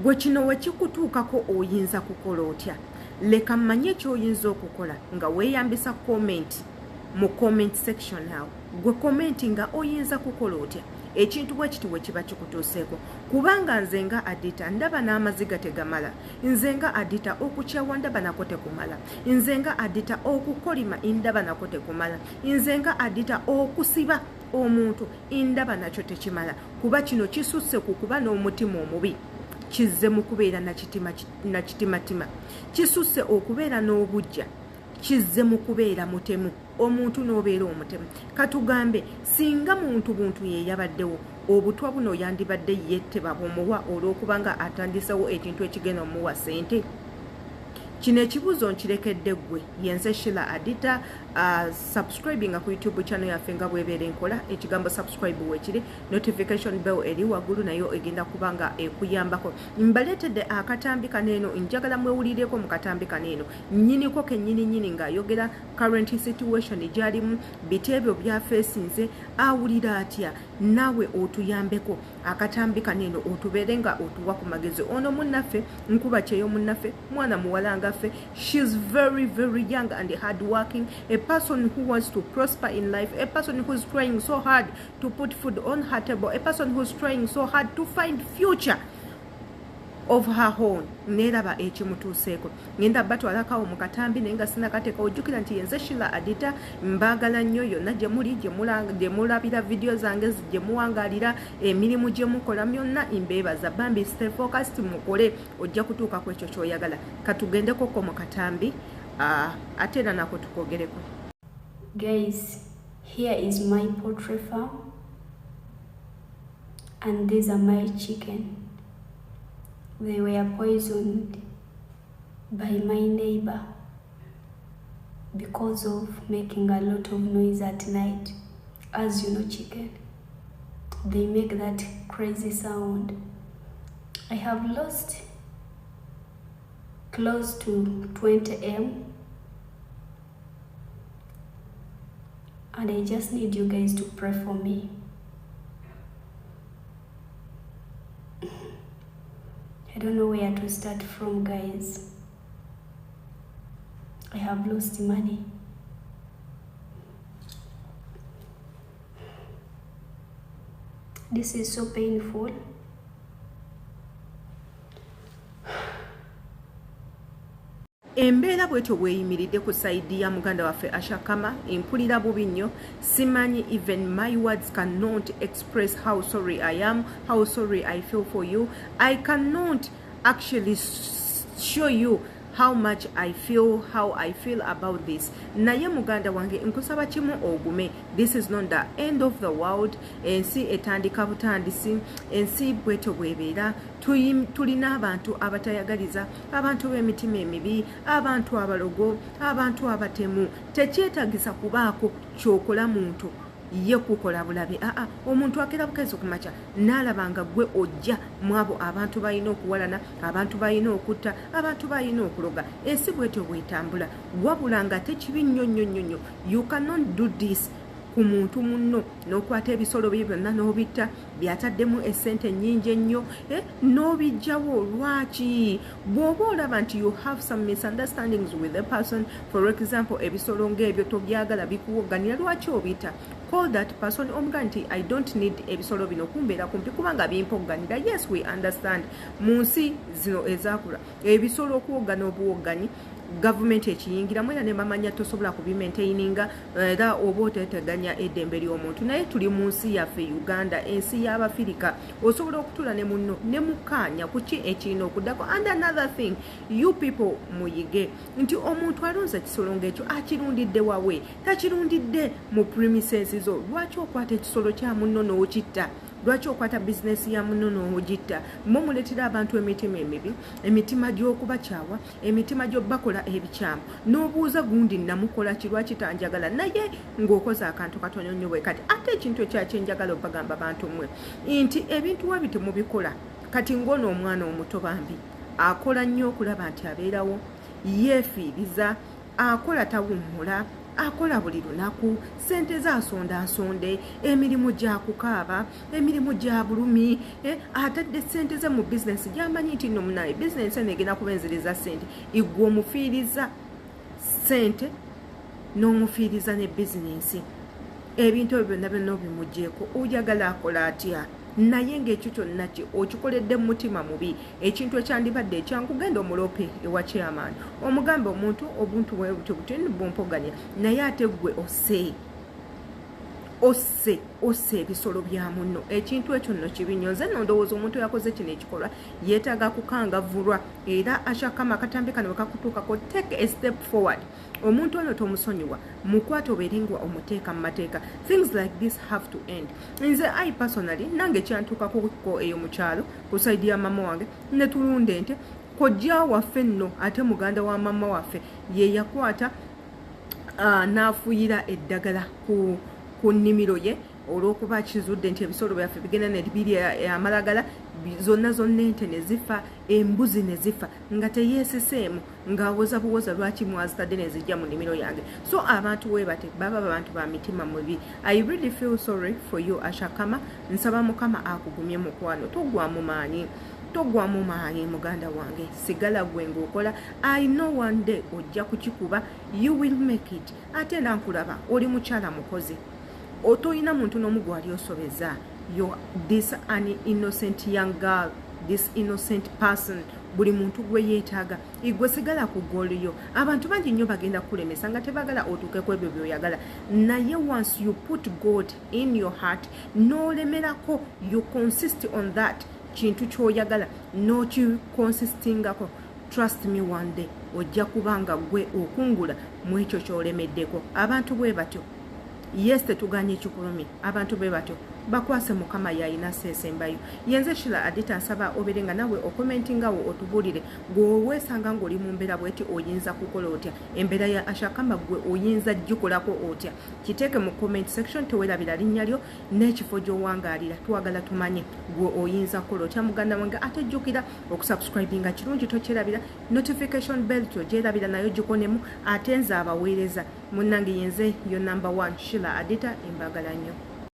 gwe kino wekikutuukako oyinza kukola otya. Leka mmanye ky'oyinza okukola nga weeyambisa comment mu comment section awo. Gwe comment nga oyinza kukola otya ekintu bwe kiti we kiba kikutuuseeko. Kubanga nze nga adita ndaba n'amaziga tegamala, nze nga adita okukyawa ndaba nako tekumala, nze nga adita okukolima ndaba nako tekumala, nze nga adita okusiba omuntu ndaba nakyo tekimala. Kuba kino kisusse ku kuba n'omutima omubi, kizze mu kubeera na kitimatima, kisusse okubeera n'obujja, kizze mu kubeera mutemu, omuntu n'obeera omutemu. Katugambe singa buntu ye yabaddewo, obutwa buno yandibadde yetteba bumuwa olw'okubanga atandisewo ekintu ekigenda omuwa sente. Kino ekibuuzo nkirekedde ggwe. Yenze Sheila Adita. Subscribing ku YouTube channel yaffe nga bw'ebeera enkola. Ekigambo subscribe weekiri, notification bell eri waggulu nayo egenda kubanga ekuyambako. Mbaleetedde akatambi kaneeno, njagala mwewulireeko mu katambi kaneeno. Nnyiniko kennyini ng'ayogera current situation gy'alimu, biti ebyo byafeesinze, awulira atya, naawe otuyambeko. Akatambi kaneeno otubeere nga otuwa ku magezi. Ono munnaffe, nkuba kyeyo munnaffe, mwana muwala ngaffe. She's very, very young and hardworking. A person who wants to prosper in life, a person who is trying so hard to put food on her table, a person who is trying so hard to find future of her own. Neraba ekimutuuseeko. Ngenda batwalakawo mu katambi naye nga sinakateeka. Ojjukira nti yenze Sheila Adita mbaagala nnyo yonna gye muli, gye mulabira video zange, gye muwangaalira emirimu gye mukola myonna mbeebaza. Bambi stay focused, mukole ojja kutuuka ku ekyo ky'oyagala. Katugendekoko mu katambi ate era nako tukogereko. Guys, here is my poultry farm and these are my chicken. They were poisoned by my neighbor because of making a lot of noise at night. As you know, chicken, they make that crazy sound. I have lost close to 20 M and I just need you guys to pray for me. I don't know where to start from, guys. I have lost money. This is so painful. Embeera bwetyo bweyimiridde ku saidi ya muganda waffe Usherkarma, empulira bubi nnyo. Simanyi, even my words cannot express how sorry I am, how sorry I feel for you. I cannot actually show you how much I feel, how I feel about this. Naye muganda wange nkusaba kimu ogume. This is not the end of the world. Ensi etandika butandisi, ensi bwetyo bwebeera. Tulina abantu abatayagaliza, abantu b'emitima emibi, abantu abalogo, abantu abatemu. Tekyetagisa kubaako kyokola muntu ye kukola bulabe. Omuntu akera bukezo kumacha nalabanga gwe ojja mwabo abantu balina okuwalana, abantu balina okutta, abantu balina okuloga. Ensi bwetyo bwetambula, wabulanga tekibi nnyo. You cannot do this ku muntu munno n'okwata ebisolo bye byonna n'obitta byataddemu essente nnyingi ennyo n'obijjawo. Lwaki? Bw'oba olaba nti you have some misunderstandings with the person, for example ebisolo ng'ebyo tobyagala bikuwogganira, lwaki obitta? Call that person omugamba nti I don't need ebisolo bino kumbeera kumpi kubanga bimpogganira. Yes, we understand. Mu nsi zino ezaakula ebisolo okuwoggana obuwogganyi government ekiyingiramu era ne bamanya tosobola kubimaintaininga era oba oteteganya eddembe ly'omuntu. Naye tuli mu nsi yaffe Uganda, ensi y'Abafirika, osobola okutula ne munno ne mukaanya kuki ekirina okuddako. And another thing, you people muyige nti omuntu alonza ekisolo ng'ekyo akirundidde wawe, takirundidde mu premises zo. Lwaki okwata ekisolo kya munno n'okitta? Lwaki okwata business ya munno n'ogitta? Muletera abantu emitima emibi, emitima gy'okubakyawa, emitima gy'obakola ebikyamu, n'obuuza gundi namukola ki, lwaki tanjagala? Naye ng'okoze akantu katono nnyo bwe kati. Ate ekintu ekyakyenjagala obagamba abantu mmwe nti ebintu wabi temubikola. Kati ng'ono omwana omuto Bambi akola nnyo okulaba nti abeerawo, yeefiiriza, akola tawummula, akola buli lunaku, sente za nsonde, emirimu gya kukaaba, emirimu gya bulumi, atadde sente ze mu bizinesi gy'amanyi nti nno munaye bizinesi eno egenda kubenzereza sente, igwe omufiiriza sente n'omufiiriza ne bizinesi. Ebintu ebyo byonna byonna obimugjeeko, oyagala akola atya? Naye ng'ekyo kyonna okikoledde mu mutima mubi, ekintu ekyandibadde ekyangu genda omulope ewa chairman omugambe omuntu obuntu bwe buti bumpoganya, naye ate gwe osse ebisolo bya munno. Ekintu ekyo nno kibinyoze. Nno ndowooza omuntu yakoze kino ekikolwa yeetaaga kukangavvulwa, era Usherkarma akatambi kano bwekakutuukako, take a step forward. Omuntu ono tomusonyiwa, mukwate obeeringwa omuteeka mu mateeka. Things like this have to end. Nze I personally nange kyantuukako eyo mu kyalo ku saidi ya mama wange ne tulunda ente, kojja waffe nno ate muganda wa mama waffe ye yakwata n'afuuyira eddagala ku nnimiro ye olw'okuba kizudde nti ebisolo byaffe bigenda ne biri amalagala, zonna ente ne zifa, embuzi ne zifa, nga teyeesiseemu, ng'awoza buwoza lwaki mwazitadde ne zijja mu nnimiro yange. So abantu we bate baba abantu ba mitima mubi. I really feel sorry for you Usherkarma. Nsaba Mukama akugumye mukwano, togwamu maanyi muganda wange, sigala gwe ng'okola. I know one day ojja kukikuba, you will make it. Ate nkulaba oli mukyala mukozi, otoyina muntu n'omu gwali osobeza. This an innocent young girl, this innocent person, buli muntu gwe yeetaaga. Igwe sigala ku gooliyo. Abantu bangi nnyo bagenda kulemesa nga tebagala otuuke ku ebyo by'oyagala, naye once you put God in your heart, n'olemerako, you consist on that kintu ky'oyagala, n'okikonsistingako, trust me one day ojja kubanga gwe okungula mu ekyo ky'olemeddeko. Abantu bwe batyo, yes tetuganye ekikulumi, abantu bwe batyo bakwase Mukama yayina sesembayo. Yenze Shila Adita nsaba oberenga nawe okomentingawo otubulire gweweesanga ng'oli mu mbeera bweti oyinza kukola otya, embeera ya Usherkarma gwe oyinza ggikolako otya. Kiteeke mu comment section, tewerabira linnya lyo n'ekifo gy'owangaalira, twagala tumanye gwe oyinza kukola otya muganda wange. Ate jjukira okusubscribinga kirungi, tokyerabira notification bell togyerabira nayo gikonemu, ate nze abaweereza munnange yenze yo number 1 Shila Adita, embagala nnyo.